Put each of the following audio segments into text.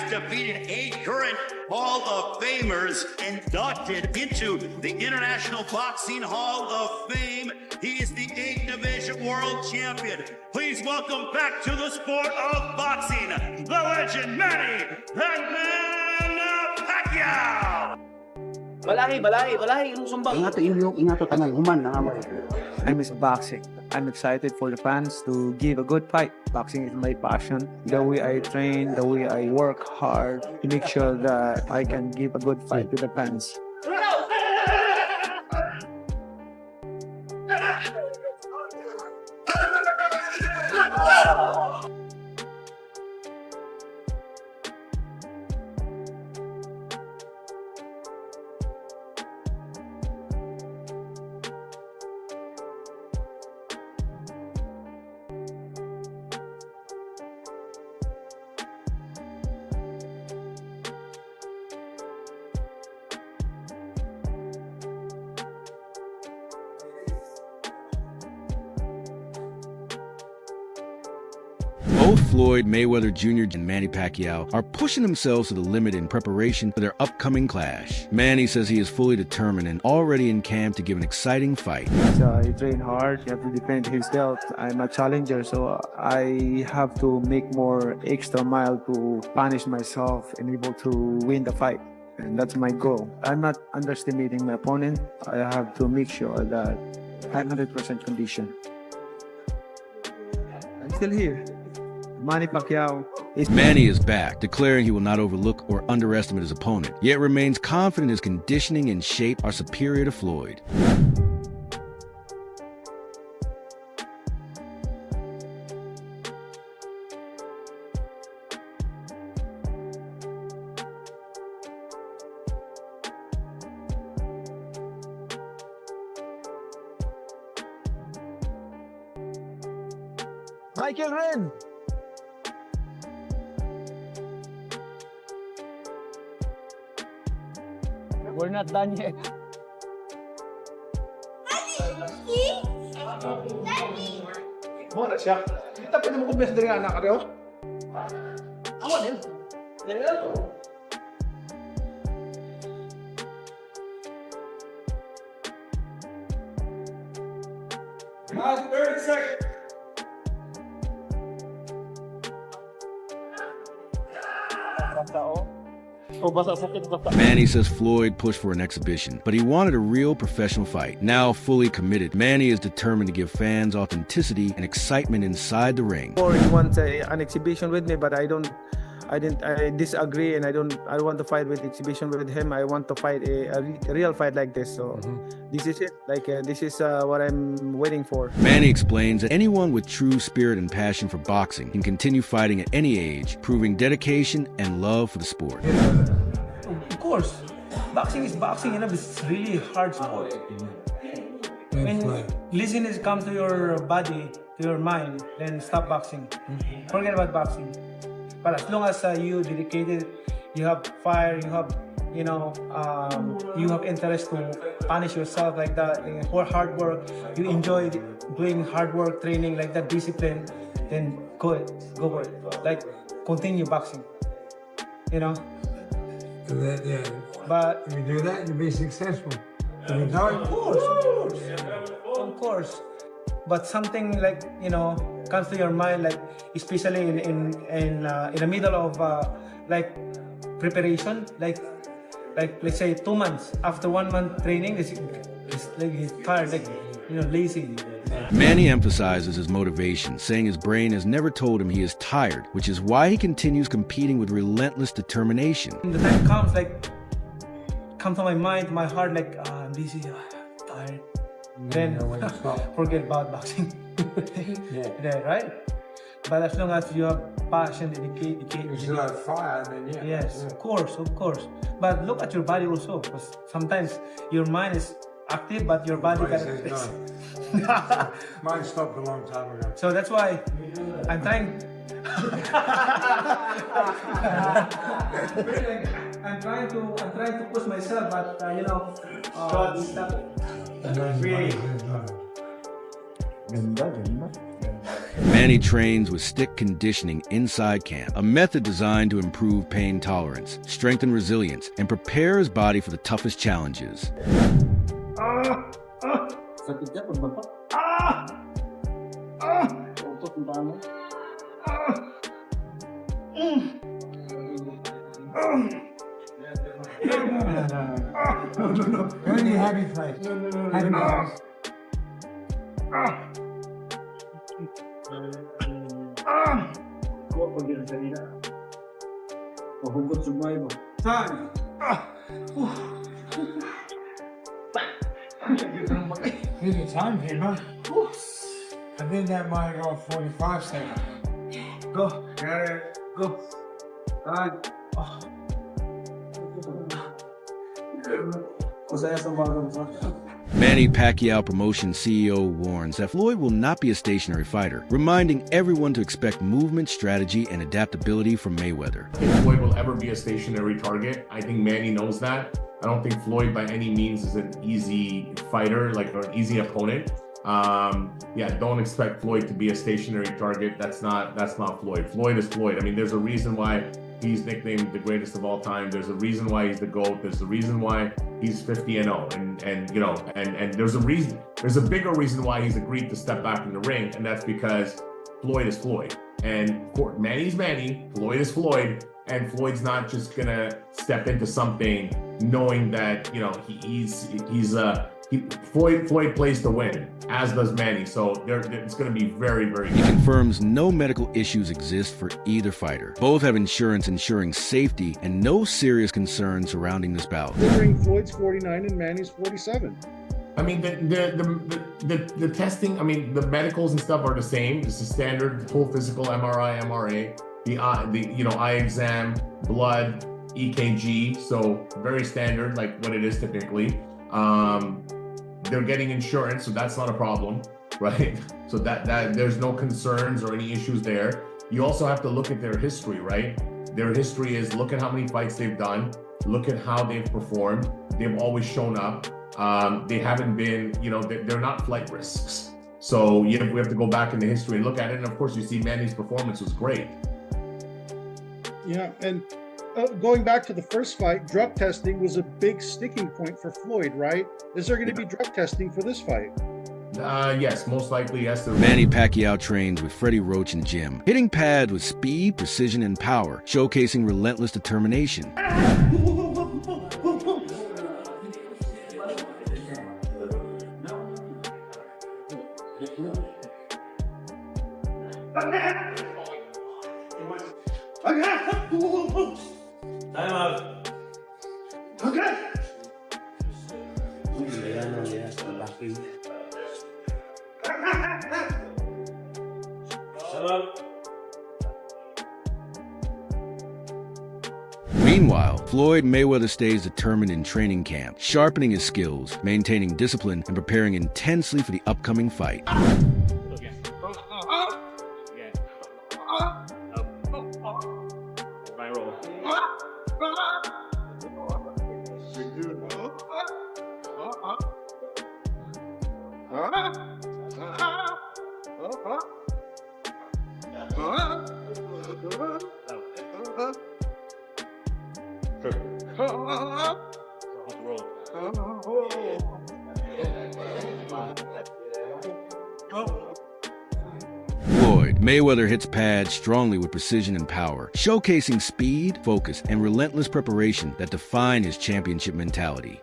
defeated 8 current Hall of Famers inducted into the International Boxing Hall of Fame. He is the 8th Division World Champion. Please welcome back to the sport of boxing, the legend Manny Pacquiao. Balahi, yung sumbang. Ingat tangan, human na nga. I miss boxing. I'm excited for the fans to give a good fight. Boxing is my passion. The way I train, the way I work hard to make sure that I can give a good fight to the fans. Both Floyd Mayweather Jr. and Manny Pacquiao are pushing themselves to the limit in preparation for their upcoming clash. Manny says he is fully determined and already in camp to give an exciting fight. He train hard. You have to defend himself. I'm a challenger, so I have to make more extra mile to punish myself and able to win the fight. And that's my goal. I'm not underestimating my opponent. I have to make sure that I'm 100% condition. I'm still here. MannyPacquiao is... Manny is back, declaring he will not overlook or underestimate his opponent, yet remains confident his conditioning and shape are superior to Floyd. Michael Ren! We're not done yet. Mo na siya. Kita pwede mo kumbias dari anak ka awan yun. Last 30 seconds. Manny says Floyd pushed for an exhibition, but he wanted a real professional fight. Now fully committed, Manny is determined to give fans authenticity and excitement inside the ring. Or he wants an exhibition with me, but I disagree, and I want to fight with exhibition with him. I want to fight a real fight like this. So this is it. This is what I'm waiting for. Manny explains that anyone with true spirit and passion for boxing can continue fighting at any age, proving dedication and love for the sport. Of course, boxing is boxing, it's really hard sport. When laziness comes to your body, to your mind, then stop boxing. Forget about boxing. But as long as you dedicated, you have fire, you have, you have interest to punish yourself like that, for hard work, you enjoy doing hard work, training like that, discipline, then go for it. Like, continue boxing, But if you do that, you'll be successful. Of course. But something like comes to your mind, like especially in the middle of like preparation, like let's say 2 months after 1 month training, it's like he's tired, like lazy. Manny emphasizes his motivation, saying his brain has never told him he is tired, which is why he continues competing with relentless determination. When the time comes, come to my mind, my heart, I'm busy, tired. Then forget about boxing. Yeah, right? But as long as you have passion, dedication, you still have fire, then yeah. Yes, of course. But look at your body also, because sometimes your mind is active, but your body cannot. Mine stopped a long time ago. So that's why I'm trying. I'm trying to push myself, but stop. Ganda. Manny trains with stick conditioning inside camp, a method designed to improve pain tolerance, strengthen resilience, and prepare his body for the toughest challenges. Any happy fight. Happy fight. Time. Give you time here, huh? I think that might go 45 seconds. Go. Got it. Go. Time. MannyPacquiao promotion CEO warns that Floyd will not be a stationary fighter, reminding everyone to expect movement, strategy, and adaptability from Mayweather. If Floyd will ever be a stationary target, I think Manny knows that. I don't think Floyd by any means is an easy fighter, like or an easy opponent. Yeah, don't expect Floyd to be a stationary target. That's not Floyd. Floyd is Floyd. I mean, there's a reason why he's nicknamed the greatest of all time. There's a reason why he's the GOAT. There's a reason why he's 50-0. And you know, and there's a bigger reason why he's agreed to step back in the ring, and that's because Floyd is Floyd. And Manny's Manny, Floyd is Floyd, and Floyd's not just gonna step into something knowing that, you know, Floyd plays to win, as does Manny. So it's going to be very, very He confirms no medical issues exist for either fighter. Both have insurance ensuring safety and no serious concerns surrounding this bout. Considering Floyd's 49 and Manny's 47. I mean, the testing, I mean, the medicals and stuff are the same. It's a standard full physical, MRI, MRA, the eye exam, blood, EKG. So very standard, like what it is typically. They're getting insurance, so that's not a problem, right? So that there's no concerns or any issues there. You also have to look at their history, right? Their history is, look at how many fights they've done, look at how they've performed. They've always shown up. They haven't been, you know, they're not flight risks. So we have to go back in the history and look at it. And of course, you see Manny's performance was great. Yeah, and going back to the first fight, drug testing was a big sticking point for Floyd, right? Is there going to be drug testing for this fight? Yes, most likely, yes. MannyPacquiao trains with Freddie Roach and Jim, hitting pads with speed, precision, and power, showcasing relentless determination. Time out. Okay. Meanwhile, FloydMayweather stays determined in training camp, sharpening his skills, maintaining discipline, and preparing intensely for the upcoming fight. Mayweather hits pads strongly with precision and power, showcasing speed, focus, and relentless preparation that define his championship mentality.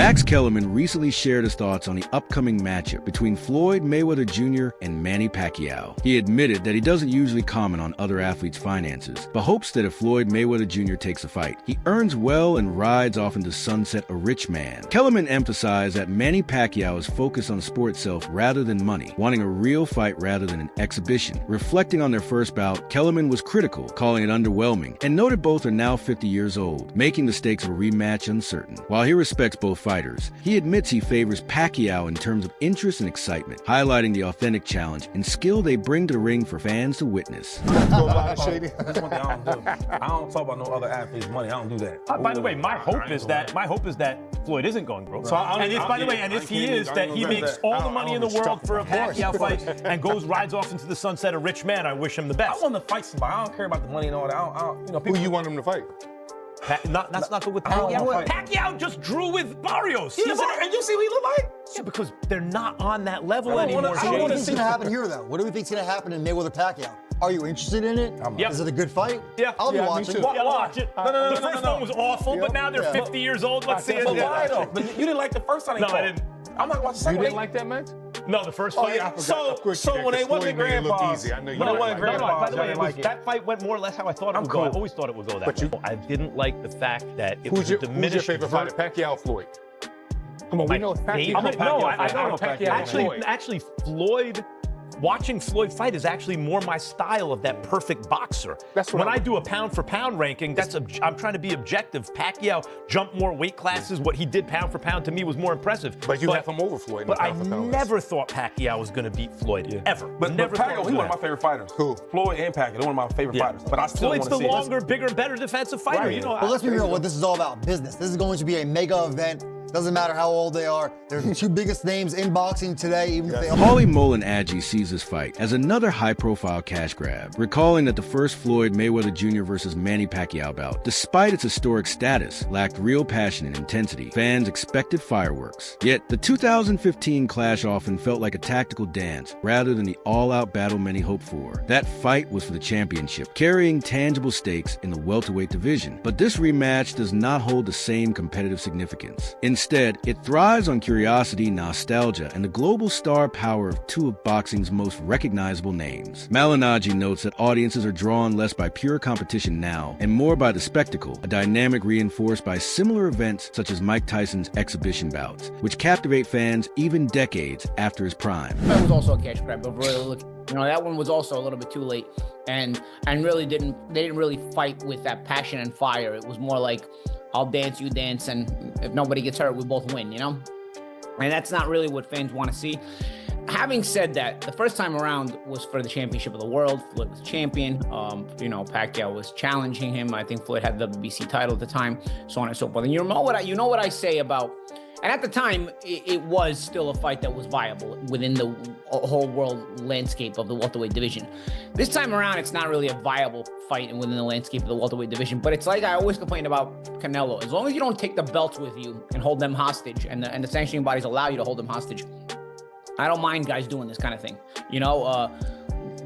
Max Kellerman recently shared his thoughts on the upcoming matchup between Floyd Mayweather Jr. and Manny Pacquiao. He admitted that he doesn't usually comment on other athletes' finances, but hopes that if Floyd Mayweather Jr. takes a fight, he earns well and rides off into sunset a rich man. Kellerman emphasized that Manny Pacquiao is focused on the sport itself rather than money, wanting a real fight rather than an exhibition. Reflecting on their first bout, Kellerman was critical, calling it underwhelming, and noted both are now 50 years old, making the stakes of a rematch uncertain. While he respects both fighters, he admits he favors Pacquiao in terms of interest and excitement, highlighting the authentic challenge and skill they bring to the ring for fans to witness. That's one thing I don't do. I don't talk about no other athletes' money. I don't do that. By the way, my hope is that Floyd isn't going broke. So, and if he is, that he makes all the money in the world for a Pacquiao fight and rides off into the sunset a rich man. I wish him the best. I want to fight somebody. I don't care about the money and all that. You know, people. Who you want him to fight? That's not good with Pacquiao. Pacquiao just drew with Barrios. And you see what he look like? Yeah, because they're not on that level anymore. So what do you think's gonna happen here, though? What do we think's gonna happen in Mayweather Pacquiao? Are you interested in it? Yeah. Is it a good fight? Yeah. I'll be watching. Yeah, watch it. The first one was awful, but now they're 50 years old. Let's see it. But why though? But you didn't like the first time they No, fought. I didn't. I'm not watching the second. You didn't like that match? No, the first Oh fight. yeah, I forgot. Of course you did, when they 'cause wasn't Floyd made it look grandpas. easy. I know you No, didn't it wasn't like that. grandpas. By the way, I didn't like it. that fight went more or less how I thought it would go. I always thought it would go that way. I didn't like the fact that it was a Who's your diminished favorite fighter, Pacquiao or Floyd? Come on, My we know it's Pacquiao. favorite- No, I know Pacquiao. Floyd. Actually, Floyd. Watching Floyd fight is actually more my style of that perfect boxer. That's what when I do a pound for pound ranking, I'm trying to be objective. Pacquiao jumped more weight classes. What he did pound for pound to me was more impressive. But you have him over Floyd. But I never thought Pacquiao was going to beat Floyd ever. But never Pacquiao, thought it was he's one of gonna my favorite fighters. Who? Floyd and Pacquiao, they're one of my favorite fighters. But I still want Floyd's to the see it. longer, bigger, better defensive fighter. Right. You know, But let's be real, what this is all about, business. This is going to be a mega event. Doesn't matter how old they are. They're the two biggest names in boxing today, even if they Paulie Mullen-Agee sees this fight as another high-profile cash grab, recalling that the first Floyd Mayweather Jr. versus Manny Pacquiao bout, despite its historic status, lacked real passion and intensity. Fans expected fireworks. Yet, the 2015 clash often felt like a tactical dance rather than the all-out battle many hoped for. That fight was for the championship, carrying tangible stakes in the welterweight division. But this rematch does not hold the same competitive significance. Instead, it thrives on curiosity, nostalgia, and the global star power of two of boxing's most recognizable names. Mullen-Agee notes that audiences are drawn less by pure competition now and more by the spectacle, a dynamic reinforced by similar events such as Mike Tyson's exhibition bouts, which captivate fans even decades after his prime. That was also a cash grab, but really, that one was also a little bit too late, and really they didn't really fight with that passion and fire. It was more like, I'll dance, you dance, and if nobody gets hurt, we both win, And that's not really what fans want to see. Having said that, the first time around was for the championship of the world. Floyd was champion. Pacquiao was challenging him. I think Floyd had the WBC title at the time, so on and so forth. And you know what I say about. And at the time, it was still a fight that was viable within the whole world landscape of the welterweight division. This time around, it's not really a viable fight within the landscape of the welterweight division. But it's like I always complain about Canelo. As long as you don't take the belts with you and hold them hostage, and the sanctioning bodies allow you to hold them hostage, I don't mind guys doing this kind of thing.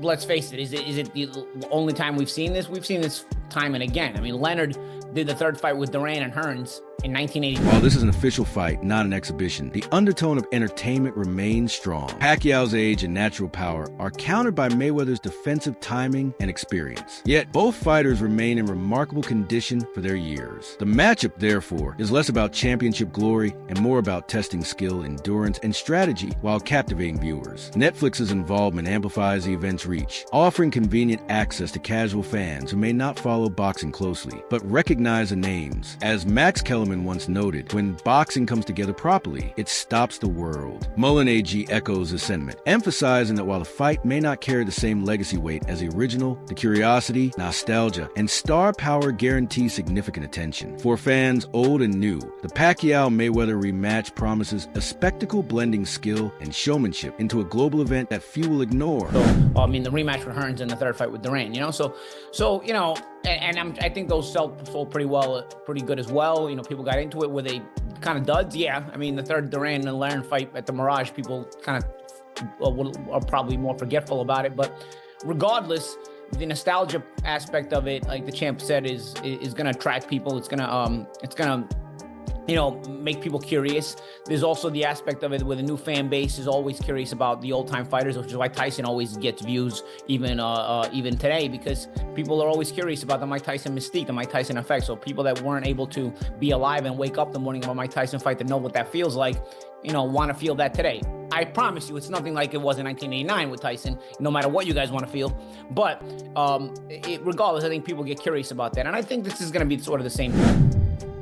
Let's face it. Is it the only time we've seen this? We've seen this time and again. I mean, Leonard did the third fight with Duran and Hearns in 1980. While this is an official fight, not an exhibition, the undertone of entertainment remains strong. Pacquiao's age and natural power are countered by Mayweather's defensive timing and experience. Yet, both fighters remain in remarkable condition for their years. The matchup, therefore, is less about championship glory and more about testing skill, endurance, and strategy while captivating viewers. Netflix's involvement amplifies the event's reach, offering convenient access to casual fans who may not follow boxing closely, but recognize the names. As Max Kellerman once noted, when boxing comes together properly, it stops the world. Mullen-Agee echoes his sentiment, emphasizing that while the fight may not carry the same legacy weight as the original, the curiosity, nostalgia, and star power guarantee significant attention. For fans old and new, the Pacquiao-Mayweather rematch promises a spectacle blending skill and showmanship into a global event that few will ignore. The rematch with Hearns and the third fight with Duran, I think those sold pretty well, pretty good as well. People got into it. Were they kind of duds? Yeah. The third Duran and Laron fight at the Mirage, people kind of are probably more forgetful about it. But regardless, the nostalgia aspect of it, like the champ said, is going to attract people. It's going to make people curious. There's also the aspect of it where the new fan base is always curious about the old-time fighters, which is why Tyson always gets views even today, because people are always curious about the Mike Tyson mystique, the Mike Tyson effect. So people that weren't able to be alive and wake up the morning of a Mike Tyson fight to know what that feels like, want to feel that today. I promise you, it's nothing like it was in 1989 with Tyson, no matter what you guys want to feel. But regardless, I think people get curious about that. And I think this is going to be sort of the same thing.